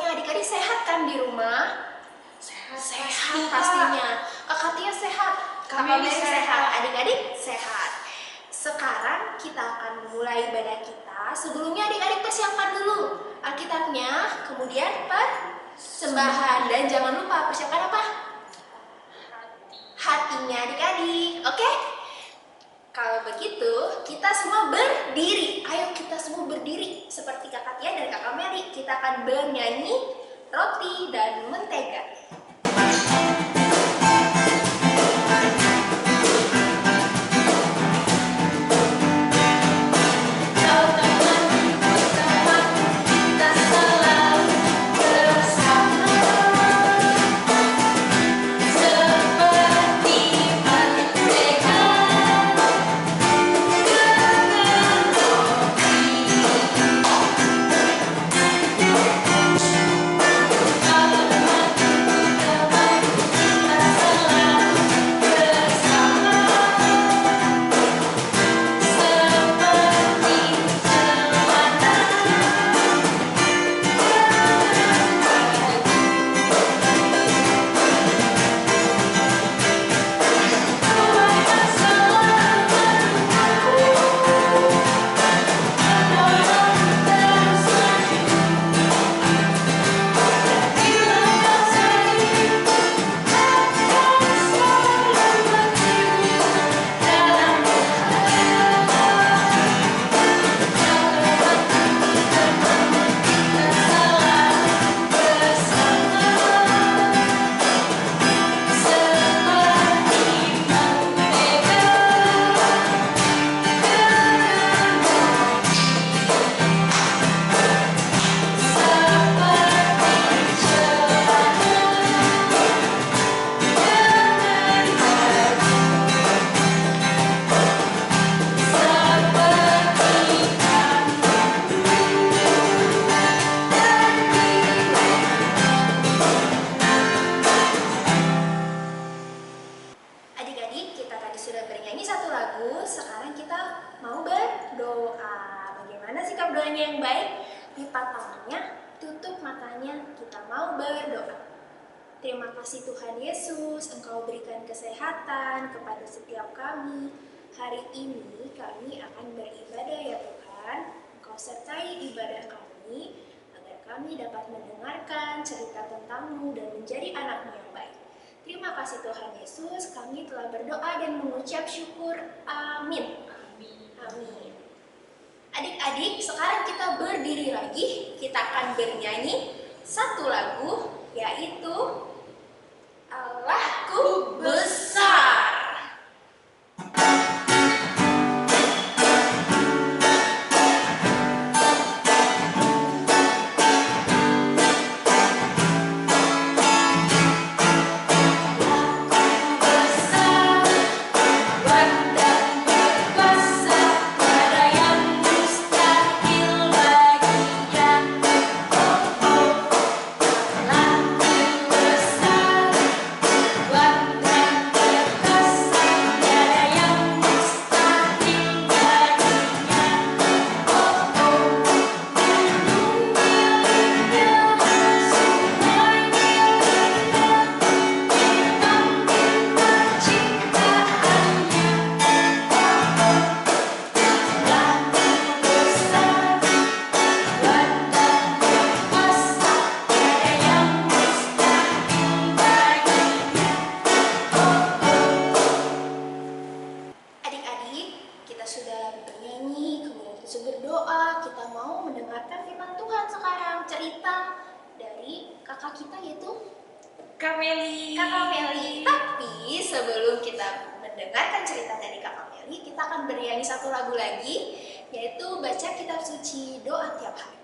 semuanya. Adik-adik sehat kan di rumah? Sehat pastinya. Kakak Tia sehat, Kakak Mary sehat, adik-adik sehat. Sekarang kita akan mulai ibadah kita. Sebelumnya adik-adik persiapkan dulu Alkitabnya, kemudian persembahan, dan jangan lupa persiapkan apa? Hatinya adik-adik, oke? Kalau begitu, kita semua berdiri. Ayo kita semua berdiri seperti Kakak Tia dan Kakak Mary. Kita akan bernyanyi Roti dan Mentega. Yang baik, lipat tangannya, tutup matanya, kita mau berdoa. Terima kasih Tuhan Yesus, Engkau berikan kesehatan kepada setiap kami. Hari ini kami akan beribadah ya Tuhan. Engkau sertai ibadah kami, agar kami dapat mendengarkan cerita tentang-Mu dan menjadi anak-Mu yang baik. Terima kasih Tuhan Yesus, kami telah berdoa dan mengucap syukur. Amin. Amin. Adik-adik, sekarang kita berdiri lagi. Kita akan bernyanyi satu lagu, yaitu Allahku Besar. Kakak kita yaitu Kak Meli. Tapi sebelum kita mendengarkan cerita dari Kakak Meli, kita akan bernyanyi satu lagu lagi, yaitu baca kitab suci doa tiap hari.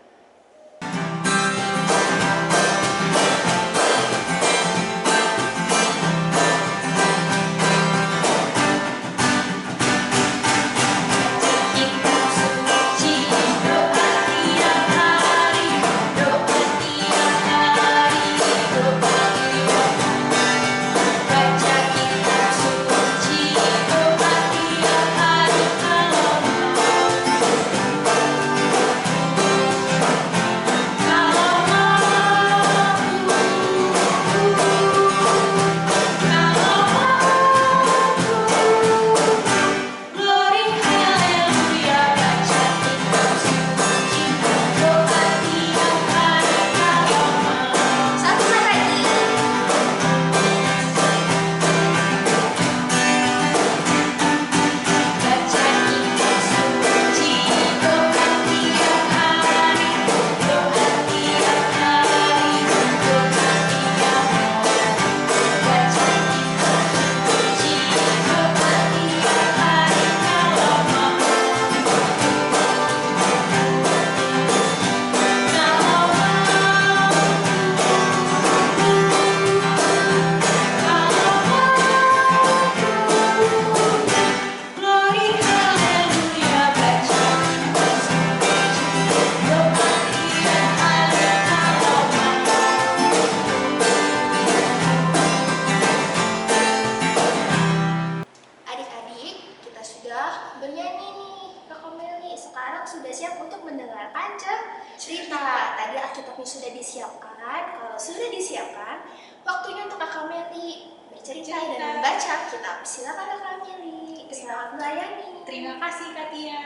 siapkan, kalau sudah disiapkan, waktunya untuk Kakak Meli bercerita dan membaca kitab. Silakan Kakak Meli, selamat melayani. Terima kasih Kak Tia.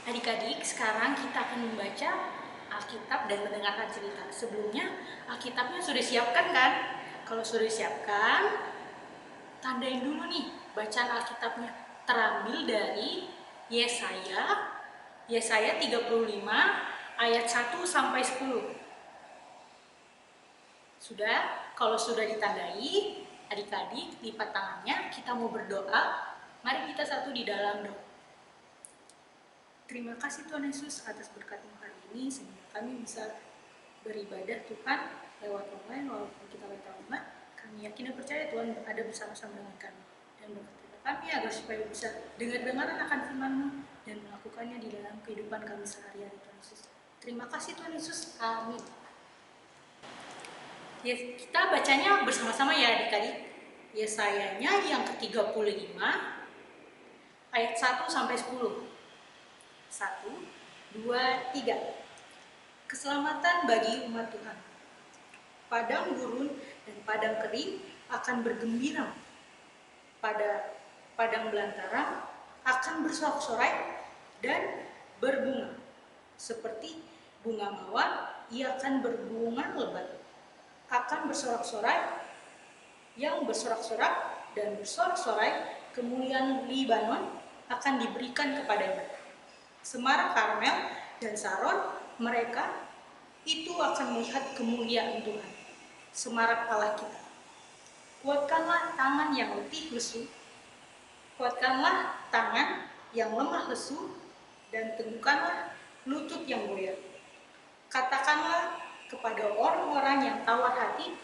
Adik-adik, sekarang kita akan membaca Alkitab dan mendengarkan cerita. Sebelumnya, Alkitabnya sudah siapkan kan? Kalau sudah siapkan, tandain dulu nih bacaan Alkitabnya. Terambil dari Yesaya 35 ayat 1 sampai 10. Sudah? Kalau sudah ditandai, adik-adik lipat tangannya, kita mau berdoa. Mari kita satu di dalam doa. Terima kasih Tuhan Yesus atas berkat-Mu hari ini, sehingga kami bisa beribadah Tuhan lewat online walaupun kita lewat rumah. Kami yakin dan percaya Tuhan ada bersama-sama dengan kami dan berkati kami agar supaya bisa dengar-dengaran akan firman-Mu dan melakukannya di dalam kehidupan kami sehari-hari Tuhan Yesus. Terima kasih Tuhan Yesus. Amin. Ya, kita bacanya bersama-sama ya adik-adik. Yesayanya yang ke-35 ayat 1 sampai 10. 1, 2, 3. Keselamatan bagi umat Tuhan. Padang gurun dan padang kering akan bergembira. Pada padang belantara akan bersorak-sorai dan berbunga. Seperti bunga mawar, ia akan berbunga lebat. Akan bersorak-sorai, yang bersorak-sorak dan bersorak-sorai, kemuliaan Libanon akan diberikan kepadanya. Semarak Karmel dan Saron, mereka itu akan melihat kemuliaan Tuhan, semarak Allah kita. Kuatkanlah tangan yang letih lesu, kuatkanlah tangan yang lemah lesu, dan teguhkanlah lutut yang goyah. Katakanlah kepada orang-orang yang tawar hati,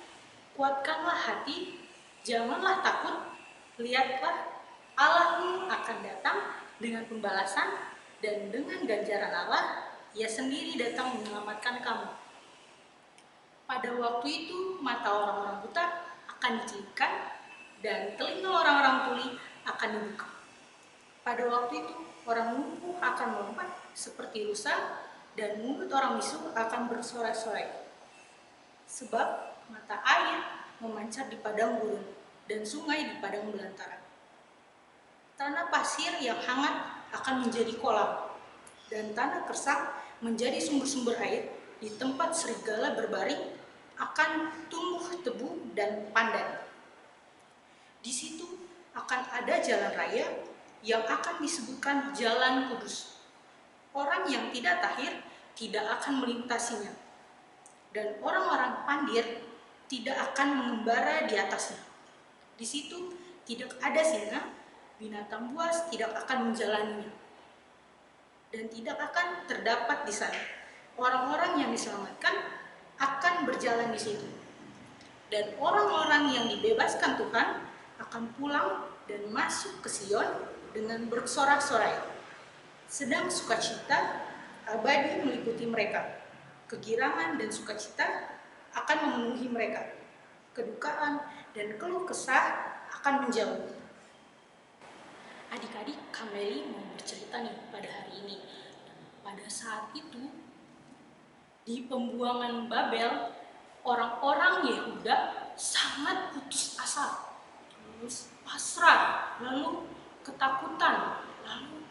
kuatkanlah hati, janganlah takut, lihatlah Allahmu akan datang dengan pembalasan, dan dengan ganjaran Allah, Ia sendiri datang menyelamatkan kamu. Pada waktu itu, mata orang-orang buta akan dicelupkan, dan telinga orang-orang tuli akan dibuka. Pada waktu itu, orang lumpuh akan melompat seperti rusa, dan mulut orang bisu akan bersorak-sorai. Sebab mata air memancar di padang gurun, dan sungai di padang belantara. Tanah pasir yang hangat akan menjadi kolam, dan tanah kersang menjadi sumber-sumber air. Di tempat serigala berbaring akan tumbuh tebu dan pandan. Di situ akan ada jalan raya yang akan disebutkan Jalan Kudus. Orang yang tidak tahir tidak akan melintasinya, dan orang-orang pandir tidak akan mengembara di atasnya. Di situ tidak ada singa, binatang buas tidak akan menjalaninya, dan tidak akan terdapat di sana. Orang-orang yang diselamatkan akan berjalan di situ, dan orang-orang yang dibebaskan Tuhan akan pulang dan masuk ke Sion dengan bersorak-sorai. Sedang sukacita abadi meliputi mereka, kegirangan dan sukacita akan memenuhi mereka, kedukaan dan keluh kesah akan menjauh. Adik-adik, Kameli mau bercerita nih pada hari ini. Pada saat itu, di pembuangan Babel, orang-orang Yehuda sangat putus asa, terus pasrah, lalu ketakutan, lalu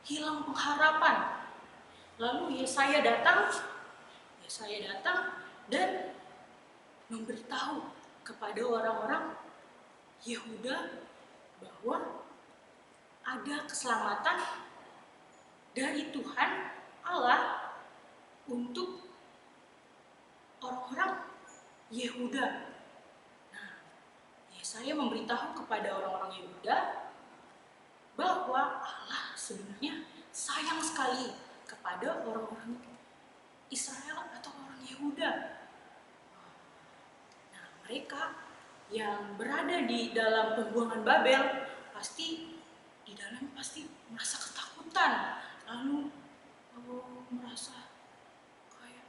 hilang pengharapan. Lalu Yesaya datang dan memberitahu kepada orang-orang Yehuda bahwa ada keselamatan dari Tuhan Allah untuk orang-orang Yehuda. Nah, Yesaya memberitahu kepada orang-orang Yehuda bahwa Allah sebenarnya sayang sekali kepada orang-orang Israel atau orang Yehuda. Nah, mereka yang berada di dalam pembuangan Babel pasti di dalam pasti merasa ketakutan, lalu merasa kayak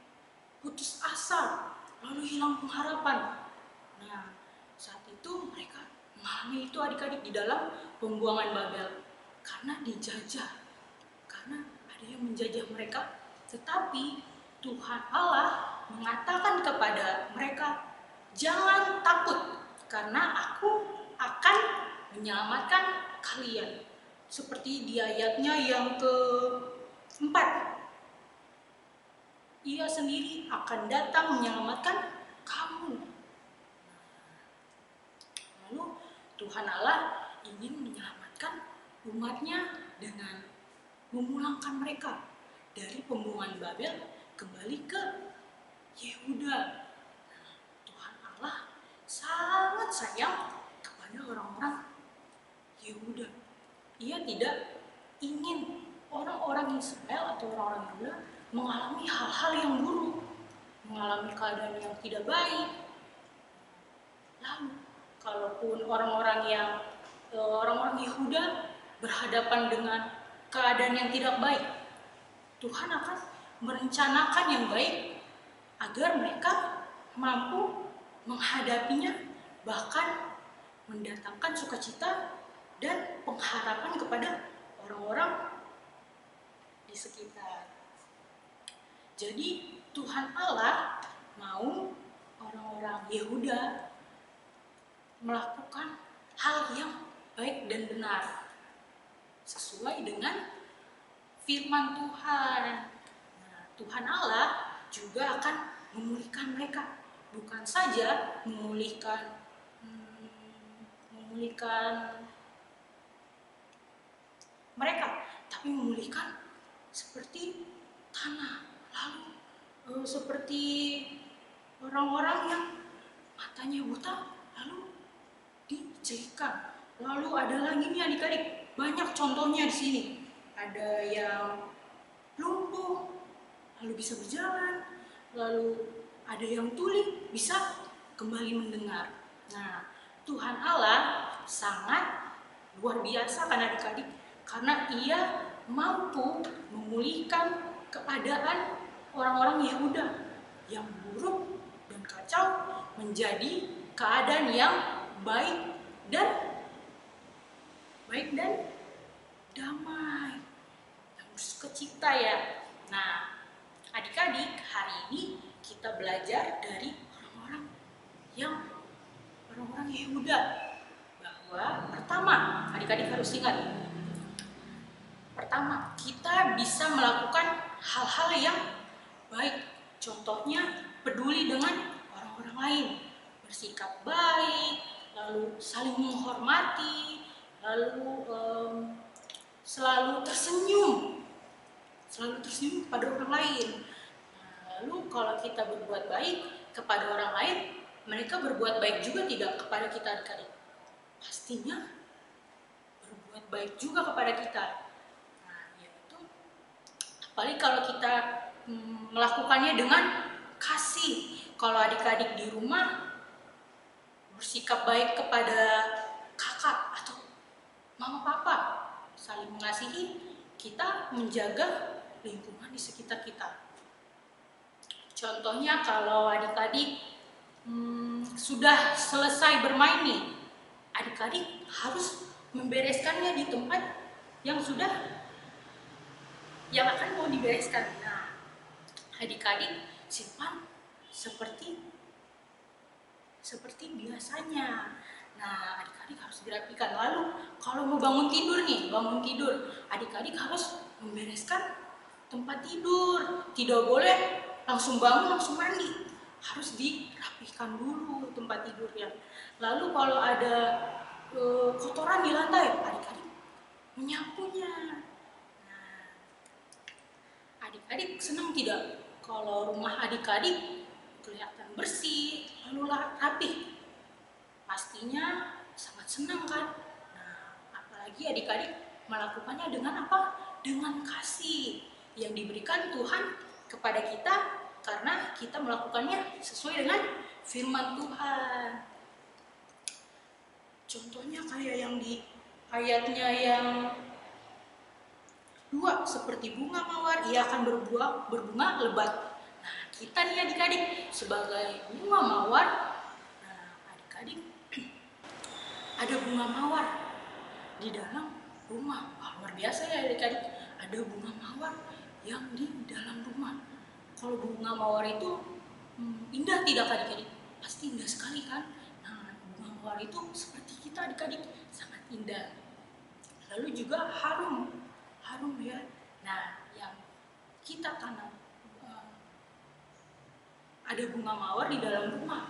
putus asa, lalu hilang pengharapan. Nah, saat itu mereka mengalami itu adik-adik di dalam pembuangan Babel, karena dijajah, karena ada yang menjajah mereka. Tetapi Tuhan Allah mengatakan kepada mereka, jangan takut, karena aku akan menyelamatkan kalian. Seperti di ayatnya yang keempat, Ia sendiri akan datang menyelamatkan kamu. Lalu Tuhan Allah ingin menyelamatkan umatnya dengan memulangkan mereka dari pembuangan Babel kembali ke Yehuda. Tuhan Allah sangat sayang kepada orang-orang Yehuda. Ia tidak ingin orang-orang Israel atau orang-orang Yehuda mengalami hal-hal yang buruk, mengalami keadaan yang tidak baik. Lalu, kalaupun orang-orang Yehuda berhadapan dengan keadaan yang tidak baik, Tuhan akan merencanakan yang baik agar mereka mampu menghadapinya, bahkan mendatangkan sukacita dan pengharapan kepada orang-orang di sekitar. Jadi Tuhan Allah mau orang-orang Yehuda melakukan hal yang baik dan benar sesuai dengan firman Tuhan. Nah, Tuhan Allah juga akan memulihkan mereka, bukan saja memulihkan mereka, tapi memulihkan seperti tanah. Lalu seperti orang-orang yang matanya buta, lalu dijadikan. Lalu ada lagi nih adik-adik, banyak contohnya di sini. Ada yang lumpuh, lalu bisa berjalan. Lalu ada yang tuli, bisa kembali mendengar. Nah, Tuhan Allah sangat luar biasa kan adik-adik, karena Ia mampu memulihkan keadaan orang-orang Yehuda yang buruk dan kacau menjadi keadaan yang baik dan damai, yang bersukacita ya. Nah, adik-adik, hari ini kita belajar dari orang-orang Yehuda, bahwa pertama, adik-adik harus ingat, pertama, kita bisa melakukan hal-hal yang baik. Contohnya, peduli dengan orang-orang lain, bersikap baik, lalu saling menghormati, lalu selalu tersenyum kepada orang lain. Nah, lalu kalau kita berbuat baik kepada orang lain, mereka berbuat baik juga tidak kepada kita adik-adik? Pastinya berbuat baik juga kepada kita. Nah, yaitu apalagi kalau kita melakukannya dengan kasih. Kalau adik-adik di rumah bersikap baik kepada kakak atau mama papa, saling mengasihi, kita menjaga lingkungan di sekitar kita. Contohnya kalau adik-adik sudah selesai bermain nih, adik-adik harus membereskannya di tempat yang akan mau dibereskan. Nah, adik-adik simpan seperti biasanya. Nah, adik-adik harus dirapikan. Lalu kalau mau bangun tidur, adik-adik harus membereskan tempat tidur. Tidak boleh langsung bangun langsung mandi, harus dirapikan dulu tempat tidurnya. Lalu kalau ada kotoran di lantai, adik-adik menyapunya. Nah, adik-adik senang tidak kalau rumah adik-adik kelihatan bersih lalu rapi? Pastinya sangat senang kan? Nah, apalagi adik-adik melakukannya dengan apa? Dengan kasih yang diberikan Tuhan kepada kita, karena kita melakukannya sesuai dengan firman Tuhan. Contohnya kayak yang di ayatnya yang 2, seperti bunga mawar, ia akan berbunga lebat. Nah, kita nih adik-adik sebagai bunga mawar, nah adik-adik ada bunga mawar di dalam rumah. Wah, luar biasa ya adik-adik, ada bunga mawar yang di dalam rumah. Kalau bunga mawar itu indah tidak adik-adik? Pasti indah sekali kan? Nah, bunga mawar itu seperti kita adik-adik, sangat indah. Lalu juga harum ya. Nah, yang kita tanam ada bunga mawar di dalam rumah.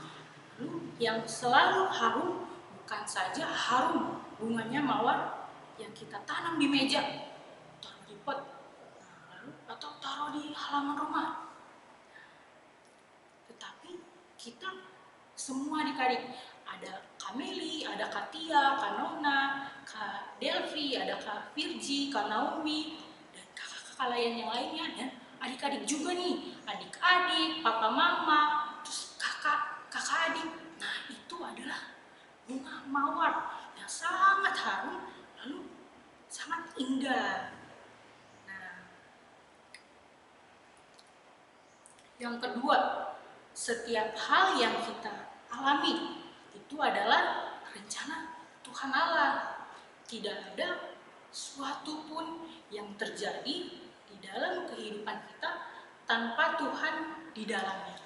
Lalu yang selalu harum, bukan saja harum bunganya mawar yang kita tanam di meja, taruh di pot, lalu atau taruh di halaman rumah. Tetapi kita semua adik-adik, ada Kak Meli, ada Kak Tia, Kak Nona, Kak Delvi, ada Kak Virgi, Kak Naomi, dan kakak-kakak lain yang lainnya, dan adik-adik juga nih, adik-adik, papa mama, terus kakak adik. Nah, itu adalah bunga mawar yang sangat harum, lalu sangat indah. Nah, yang kedua, setiap hal yang kita alami itu adalah rencana Tuhan Allah. Tidak ada suatu pun yang terjadi di dalam kehidupan kita tanpa Tuhan di dalamnya.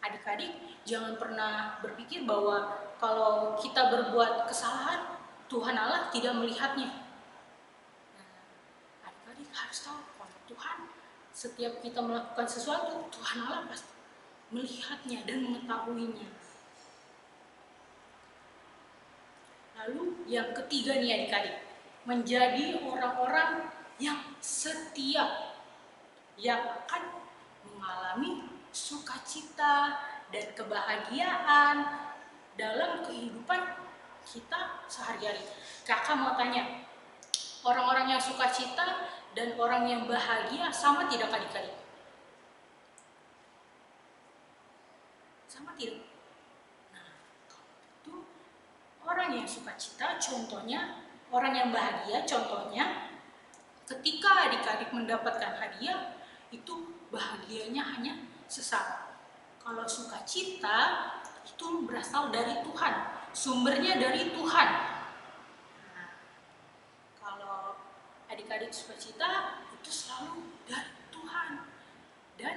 Adik-adik, jangan pernah berpikir bahwa kalau kita berbuat kesalahan, Tuhan Allah tidak melihatnya. Nah, adik-adik harus tahu kalau Tuhan, setiap kita melakukan sesuatu, Tuhan Allah pasti melihatnya dan mengetahuinya. Lalu yang ketiga nih adik-adik, menjadi orang-orang yang setia, yang akan mengalami sukacita dan kebahagiaan dalam kehidupan kita sehari-hari. Kakak mau tanya, orang-orang yang sukacita dan orang yang bahagia sama tidak adik-adik? Sama tidak? Nah, itu orang yang sukacita contohnya, orang yang bahagia contohnya, ketika adik-adik mendapatkan hadiah, itu bahagianya hanya sesaat. Kalau sukacita itu berasal dari Tuhan, sumbernya dari Tuhan. Nah, kalau adik-adik sukacita itu selalu dari Tuhan dan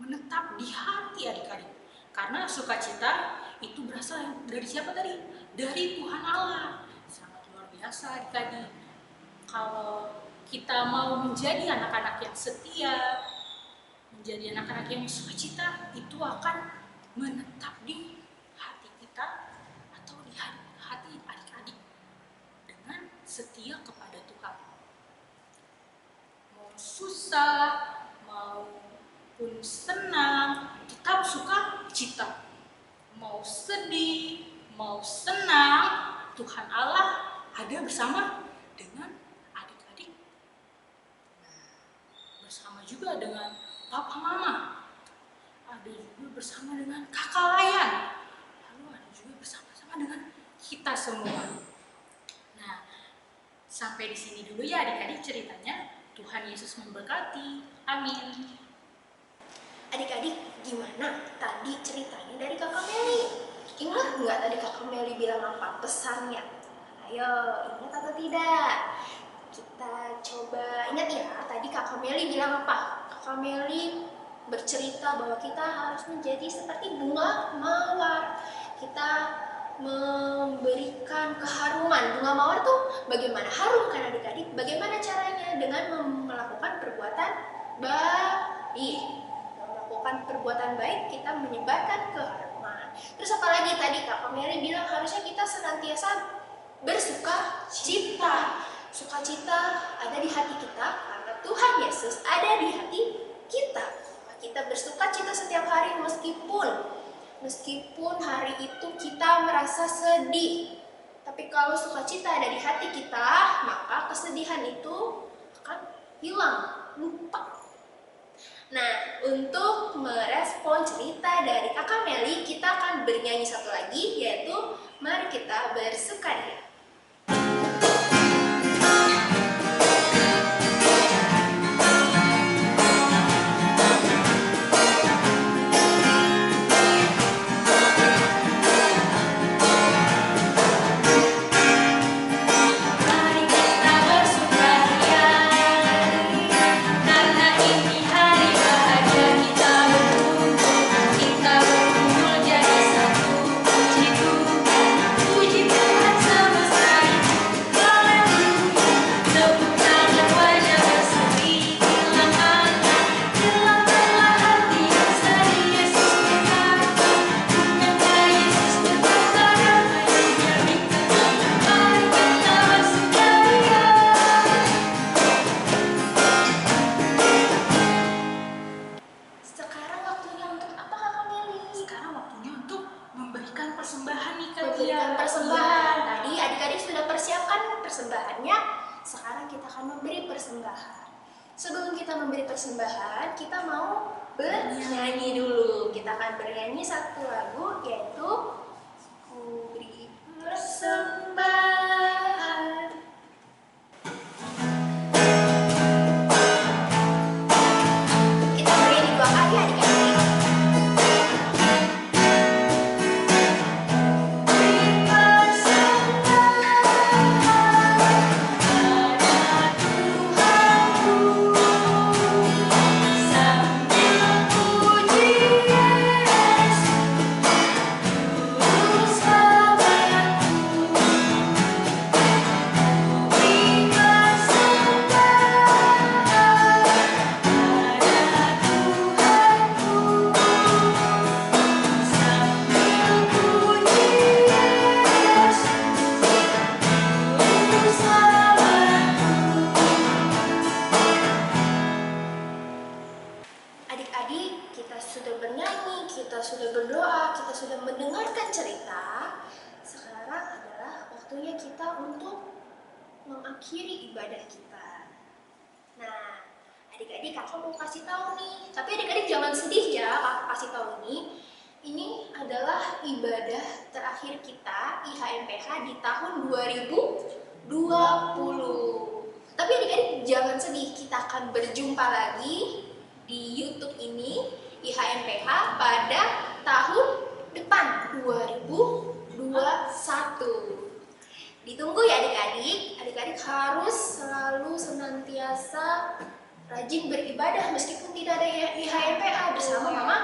menetap di hati adik-adik. Karena sukacita itu berasal dari siapa tadi? Dari Tuhan Allah. Sangat luar biasa adik-adik. Kalau kita mau menjadi anak-anak yang setia, menjadi anak-anak yang sukacita, itu akan menetap di hati kita atau di hati adik-adik dengan setia kepada Tuhan. Mau susah, maupun senang, tetap sukacita. Mau sedih, mau senang, Tuhan Allah ada bersama dengan adik-adik. Bersama juga dengan papa mama, ada juga bersama dengan kakak layan, lalu ada juga bersama-sama dengan kita semua. Nah, sampai di sini dulu ya adik-adik ceritanya. Tuhan Yesus memberkati. Amin. Adik-adik, gimana tadi ceritanya dari Kakak Meli? Ingat nggak tadi Kakak Meli bilang apa pesannya? Ayo, ingat atau tidak? Kita coba ingat ya, tadi Kakak Meli bilang apa? Kakak Meli bercerita bahwa kita harus menjadi seperti bunga mawar. Kita memberikan keharuman. Bunga mawar tuh bagaimana harum kan adik-adik? Bagaimana caranya? Dengan melakukan perbuatan baik. Melakukan perbuatan baik, kita menyebarkan keharuman. Terus apalagi tadi Kakak Meli bilang harusnya kita senantiasa bersuka cita. Sukacita ada di hati kita karena Tuhan Yesus ada di hati kita. Kita bersuka cita setiap hari meskipun hari itu kita merasa sedih. Tapi kalau sukacita ada di hati kita, maka kesedihan itu akan hilang, lupa. Nah, untuk merespon cerita dari Kakak Meli, kita akan bernyanyi satu lagi, yaitu mari kita bersukaria. persembahannya, sekarang kita akan memberi persembahan. Sebelum kita memberi persembahan, kita mau bernyanyi dulu. Kita akan bernyanyi satu lagu, yaitu Ku Beri Persembahan. Kita bernyanyi 2 kali adik-adik. Adik-adik, kita sudah bernyanyi, kita sudah berdoa, kita sudah mendengarkan cerita. Sekarang adalah waktunya kita untuk mengakhiri ibadah kita. Nah, adik-adik kakak mau kasih tahu nih, tapi adik-adik jangan sedih ya, kakak kasih tahu ini adalah ibadah terakhir kita IHMPH di tahun 2020. Tapi adik-adik jangan sedih, kita akan berjumpa lagi di YouTube ini IHMPH pada tahun depan 2021. Ditunggu ya adik-adik. Adik-adik harus selalu senantiasa rajin beribadah meskipun tidak ada IHMPH bersama mama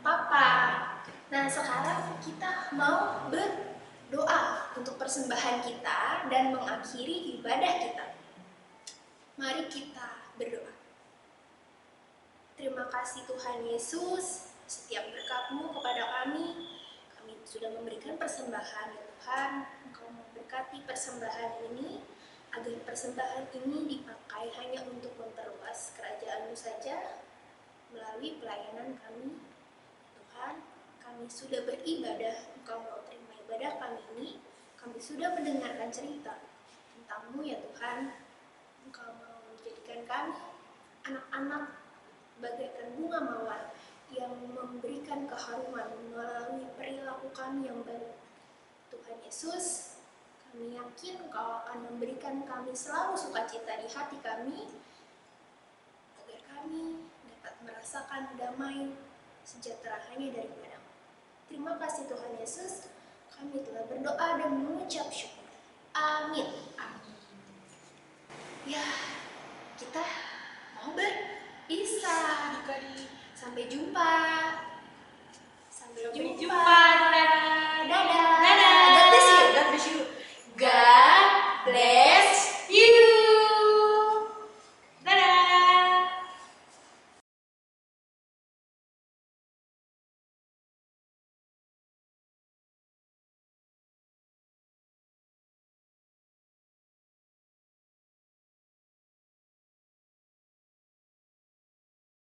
papa. Nah, sekarang kita mau berdoa untuk persembahan kita dan mengakhiri ibadah kita. Mari kita berdoa. Terima kasih Tuhan Yesus, setiap berkat-Mu kepada kami sudah memberikan persembahan ya Tuhan. Engkau memberkati persembahan ini, agar persembahan ini dipakai hanya untuk memperluas kerajaan-Mu saja melalui pelayanan kami. Tuhan, kami sudah beribadah, Engkau mau terima ibadah kami ini, kami sudah mendengarkan cerita tentang-Mu ya Tuhan. Engkau mau menjadikan kami anak-anak bagaikan bunga mawar yang memberikan keharuman melalui perilaku kami yang baik. Tuhan Yesus, kami yakin Engkau akan memberikan kami selalu sukacita di hati kami, agar kami dapat merasakan damai sejahtera hanya daripada-Mu. Terima kasih Tuhan Yesus, kami telah berdoa dan mengucap syukur. Amin. Amin. Ya, kita mau berpisah. Sampai jumpa. Sampai jumpa.